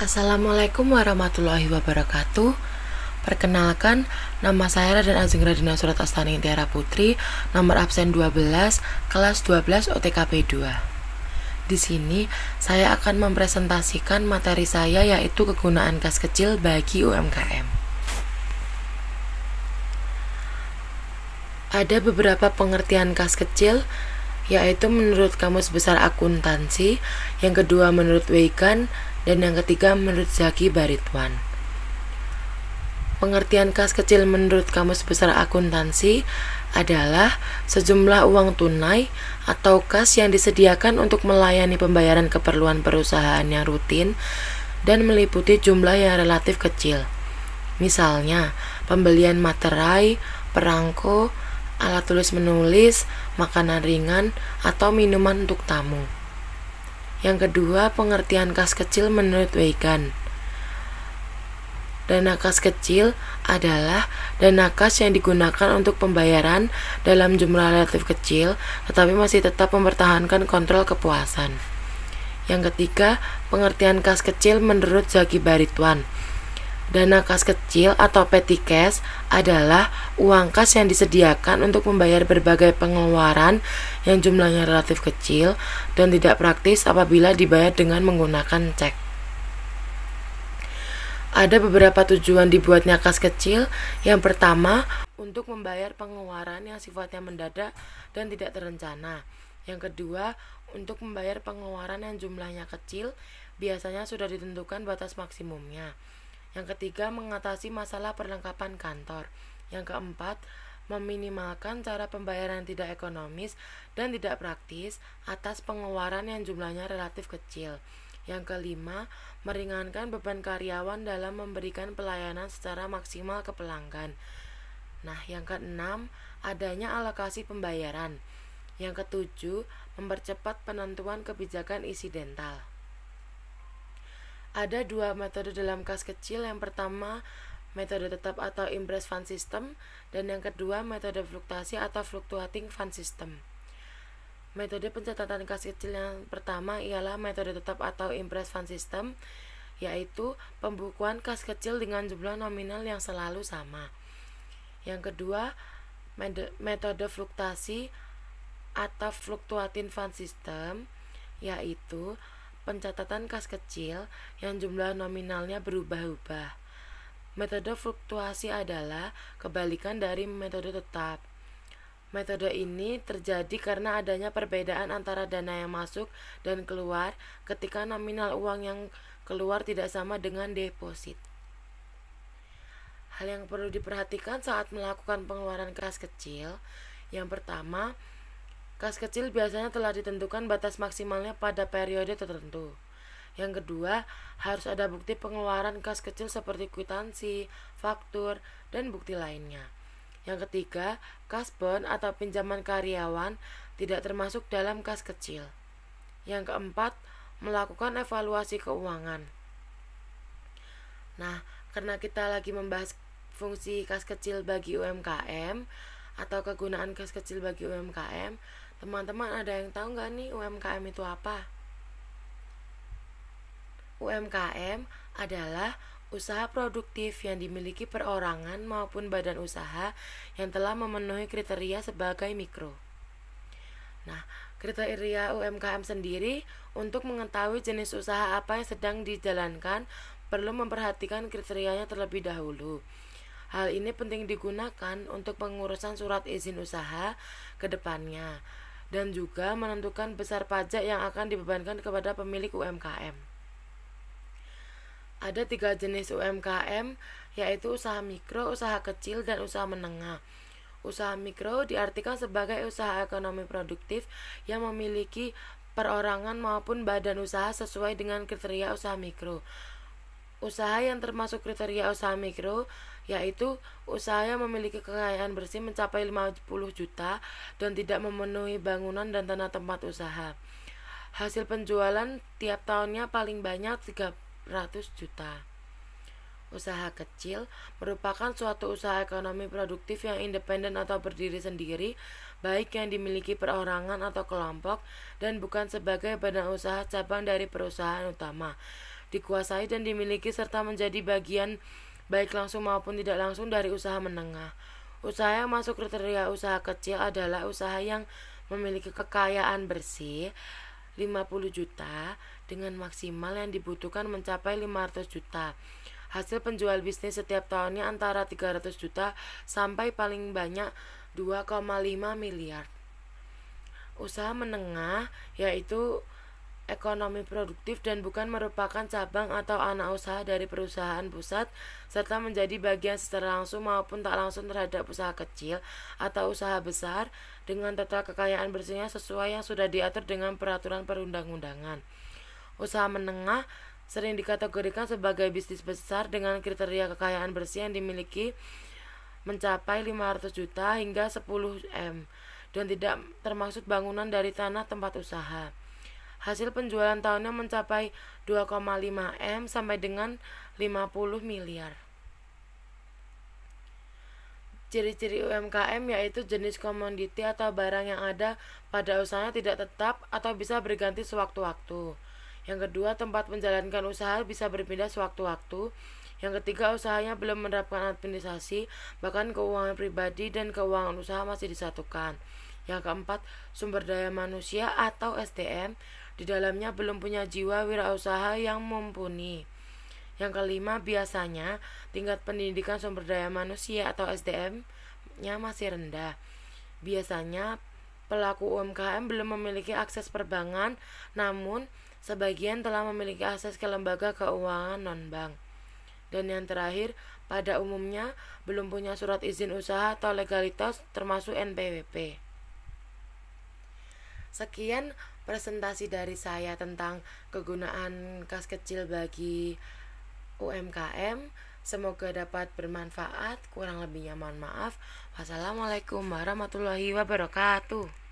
Assalamualaikum warahmatullahi wabarakatuh. Perkenalkan, nama saya Raden Ajeng Radina Surat Astani Tiara Putri, nomor absen 12, kelas 12 OTKP 2. Di sini, saya akan mempresentasikan materi saya, yaitu kegunaan kas kecil bagi UMKM. Ada beberapa pengertian kas kecil, yaitu menurut Kamus Besar Akuntansi, yang kedua menurut Weigan, dan yang ketiga menurut Zaki Baritwan. Pengertian kas kecil menurut Kamus Besar Akuntansi adalah sejumlah uang tunai atau kas yang disediakan untuk melayani pembayaran keperluan perusahaan yang rutin dan meliputi jumlah yang relatif kecil. Misalnya, pembelian materai, perangko, alat tulis menulis, makanan ringan, atau minuman untuk tamu. Yang kedua, pengertian kas kecil menurut Weigan. Dana kas kecil adalah dana kas yang digunakan untuk pembayaran dalam jumlah relatif kecil, tetapi masih tetap mempertahankan kontrol kepuasan. Yang ketiga, pengertian kas kecil menurut Zaki Baritwan. Dana kas kecil atau petty cash adalah uang kas yang disediakan untuk membayar berbagai pengeluaran yang jumlahnya relatif kecil dan tidak praktis apabila dibayar dengan menggunakan cek. Ada beberapa tujuan dibuatnya kas kecil. Yang pertama, untuk membayar pengeluaran yang sifatnya mendadak dan tidak terencana. Yang kedua, untuk membayar pengeluaran yang jumlahnya kecil, biasanya sudah ditentukan batas maksimumnya. Yang ketiga, mengatasi masalah perlengkapan kantor. Yang keempat, meminimalkan cara pembayaran yang tidak ekonomis dan tidak praktis atas pengeluaran yang jumlahnya relatif kecil. Yang kelima, meringankan beban karyawan dalam memberikan pelayanan secara maksimal ke pelanggan. Nah, yang keenam, adanya alokasi pembayaran. Yang ketujuh, mempercepat penentuan kebijakan insidental. Ada dua metode dalam kas kecil. Yang pertama, metode tetap atau impress fund system, dan yang kedua, metode fluktuasi atau fluctuating fund system. Metode pencatatan kas kecil yang pertama ialah metode tetap atau impress fund system, yaitu pembukuan kas kecil dengan jumlah nominal yang selalu sama. Yang kedua, metode fluktuasi atau fluctuating fund system, yaitu pencatatan kas kecil yang jumlah nominalnya berubah-ubah. Metode fluktuasi adalah kebalikan dari metode tetap. Metode ini terjadi karena adanya perbedaan antara dana yang masuk dan keluar ketika nominal uang yang keluar tidak sama dengan deposit. Hal yang perlu diperhatikan saat melakukan pengeluaran kas kecil, yang pertama, kas kecil biasanya telah ditentukan batas maksimalnya pada periode tertentu. Yang kedua, harus ada bukti pengeluaran kas kecil seperti kwitansi, faktur, dan bukti lainnya. Yang ketiga, kas bon atau pinjaman karyawan tidak termasuk dalam kas kecil. Yang keempat, melakukan evaluasi keuangan. Nah, karena kita lagi membahas fungsi kas kecil bagi UMKM atau kegunaan kas kecil bagi UMKM, teman-teman ada yang tahu nggak nih UMKM itu apa? UMKM adalah usaha produktif yang dimiliki perorangan maupun badan usaha yang telah memenuhi kriteria sebagai mikro. Nah, kriteria UMKM sendiri untuk mengetahui jenis usaha apa yang sedang dijalankan perlu memperhatikan kriterianya terlebih dahulu. Hal ini penting digunakan untuk pengurusan surat izin usaha ke depannya dan juga menentukan besar pajak yang akan dibebankan kepada pemilik UMKM. Ada 3 jenis UMKM, yaitu usaha mikro, usaha kecil, dan usaha menengah. Usaha mikro diartikan sebagai usaha ekonomi produktif yang memiliki perorangan maupun badan usaha sesuai dengan kriteria usaha mikro. Usaha yang termasuk kriteria usaha mikro yaitu usaha yang memiliki kekayaan bersih mencapai 50 juta dan tidak memenuhi bangunan dan tanah tempat usaha. Hasil penjualan tiap tahunnya paling banyak 300 juta. Usaha kecil merupakan suatu usaha ekonomi produktif yang independen atau berdiri sendiri, baik yang dimiliki perorangan atau kelompok dan bukan sebagai badan usaha cabang dari perusahaan utama. dikuasai dan dimiliki serta menjadi bagian baik langsung maupun tidak langsung dari usaha menengah. Usaha yang masuk kriteria usaha kecil adalah usaha yang memiliki kekayaan bersih 50 juta dengan maksimal yang dibutuhkan mencapai 500 juta. Hasil penjual bisnis setiap tahunnya antara 300 juta sampai paling banyak 2,5 miliar. Usaha menengah yaitu ekonomi produktif dan bukan merupakan cabang atau anak usaha dari perusahaan pusat serta menjadi bagian secara langsung maupun tak langsung terhadap usaha kecil atau usaha besar dengan total kekayaan bersihnya sesuai yang sudah diatur dengan peraturan perundang-undangan. Usaha menengah sering dikategorikan sebagai bisnis besar dengan kriteria kekayaan bersih yang dimiliki mencapai 500 juta hingga 10 M dan tidak termasuk bangunan dari tanah tempat usaha. Hasil penjualan tahunnya mencapai 2,5 M sampai dengan 50 miliar. Ciri-ciri UMKM yaitu jenis komoditi atau barang yang ada pada usahanya tidak tetap atau bisa berganti sewaktu-waktu. Yang kedua, tempat menjalankan usaha bisa berpindah sewaktu-waktu. Yang ketiga, usahanya belum menerapkan administrasi, bahkan keuangan pribadi dan keuangan usaha masih disatukan. Yang keempat, sumber daya manusia atau SDM di dalamnya belum punya jiwa wirausaha yang mumpuni. Yang kelima, biasanya tingkat pendidikan sumber daya manusia atau SDM-nya masih rendah. Biasanya pelaku UMKM belum memiliki akses perbankan, namun sebagian telah memiliki akses ke lembaga keuangan non-bank. Dan yang terakhir, pada umumnya belum punya surat izin usaha atau legalitas termasuk NPWP. Sekian presentasi dari saya tentang kegunaan kas kecil bagi UMKM. Semoga dapat bermanfaat. Kurang lebihnya mohon maaf. Wassalamualaikum warahmatullahi wabarakatuh.